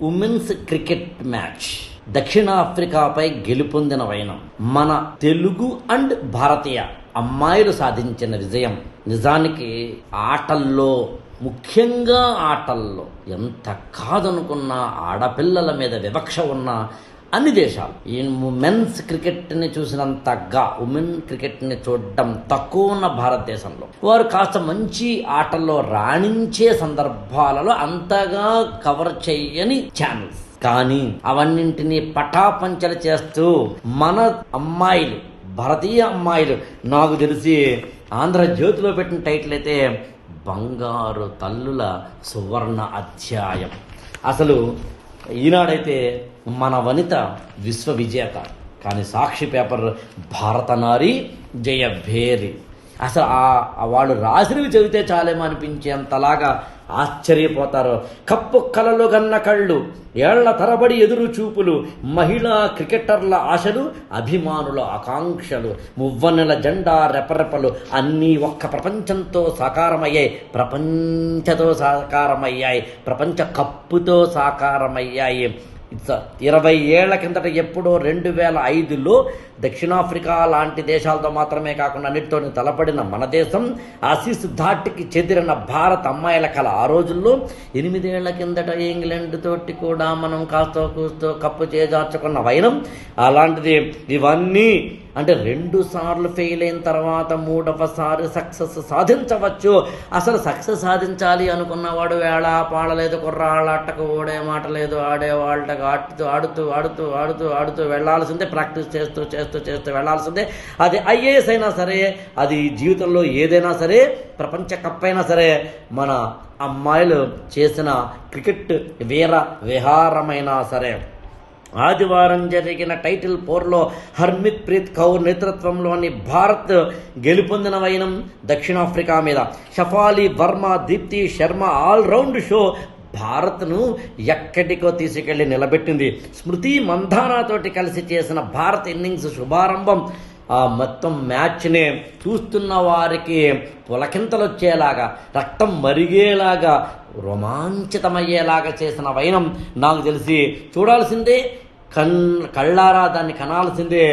Women's cricket match దక్షిణాఫ్రికాపై గెలుపొందిన వైనం మన తెలుగు అండ్ భారతీయ అమ్మాయిలు సాధించిన విజయం నిజానికి ఆటల్లో, ముఖ్యంగా ఆటల్లో ఎంత కాదనుకున్నా ఆడపిల్లల మీద వివక్ష ఉన్న అన్ని దేశాలు ఈ మెన్స్ క్రికెట్ని చూసినంతగా ఉమెన్ క్రికెట్ని చూడడం తక్కువ ఉన్న భారతదేశంలో వారు కాస్త మంచి ఆటల్లో రాణించే సందర్భాలలో అంతగా కవర్ చేయని ఛానల్స్, కానీ అవన్నింటినీ పటాపంచలు చేస్తూ మన అమ్మాయిలు, భారతీయ అమ్మాయిలు, నాకు తెలిసి ఆంధ్రజ్యోతిలో పెట్టిన టైటిల్ అయితే బంగారు తల్లుల సువర్ణ అధ్యాయం. అసలు ఈనాడైతే మన వనిత విశ్వ విజేత, కానీ సాక్షి పేపర్ భారత నారి జయభేరి. అసలు వాళ్ళు రాసినవి చదివితే చాలేమో అనిపించేంతలాగా ఆశ్చర్యపోతారు. కప్పు కలలు గన్న కళ్ళు, ఏళ్ల తరబడి ఎదురు చూపులు, మహిళా క్రికెటర్ల ఆశలు, అభిమానుల ఆకాంక్షలు, మువ్వన్నెల జెండా రెపరెపలు అన్నీ ఒక్క ప్రపంచంతో సాకారమయ్యాయి. ప్రపంచ కప్పుతో సాకారమయ్యాయి. 20 ఏళ్ల కిందట ఎప్పుడో 2005లో దక్షిణాఫ్రికా లాంటి దేశాలతో మాత్రమే కాకుండా అన్నిటితో తలపడిన మన దేశం ఆసీస్ ధాటికి చెదిరిన భారత అమ్మాయిల కళ. ఆ రోజుల్లో 8 ఏళ్ల కిందట ఇంగ్లాండ్ తోటి కూడా మనం కాస్తో కూస్తో కప్పు చేజార్చుకున్న వైనం అలాంటిది. ఇవన్నీ అంటే 2 సార్లు ఫెయిల్ అయిన తర్వాత 3వసారి సక్సెస్ సాధించవచ్చు. అసలు సక్సెస్ సాధించాలి అనుకున్నవాడు వేళ పాడలేదు, కుర్రాళ్ళట్టకు ఓడే మాట లేదు, ఆడేవాళ్ళకి ఆడుతూ వెళ్లాల్సిందే, ప్రాక్టీస్ చేస్తూ వెళ్లాల్సిందే. అది ఐఏఎస్ అయినా సరే, అది జీవితంలో ఏదైనా సరే, ప్రపంచ కప్ అయినా సరే, మన అమ్మాయిలు చేసిన క్రికెట్ వీర విహారమైనా సరే. ఆదివారం జరిగిన టైటిల్ పోర్లో హర్మిత్ ప్రీత్ కౌర్ నేతృత్వంలోని భారత్ గెలుపొందిన వైనం దక్షిణాఫ్రికా మీద. షఫాలి వర్మ, దీప్తి శర్మ ఆల్రౌండ్ షో భారత్ను ఎక్కడికో తీసుకెళ్లి నిలబెట్టింది. స్మృతి మంధానాతోటి కలిసి చేసిన భారత్ ఇన్నింగ్స్ శుభారంభం ఆ మొత్తం మ్యాచ్ని చూస్తున్న వారికి పులకింతలు వచ్చేలాగా, రక్తం మరిగేలాగా, రోమాంచితమయ్యేలాగా చేసిన వైనం నాకు తెలిసి చూడాల్సిందే, కళ్ళారా దాన్ని కనాల్సిందే,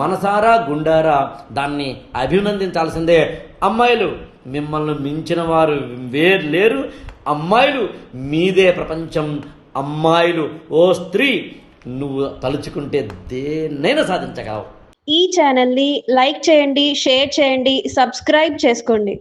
మనసారా గుండారా దాన్ని అభినందించాల్సిందే. అమ్మాయిలు మిమ్మల్ని మించిన వారు వేరు లేరు. అమ్మాయిలు మీదే ప్రపంచం. అమ్మాయిలు, ఓ స్త్రీ, నువ్వు తలుచుకుంటే దేన్నైనా సాధించగలవు. ఈ ఛానల్ని లైక్ చేయండి, షేర్ చేయండి, సబ్స్క్రైబ్ చేసుకోండి.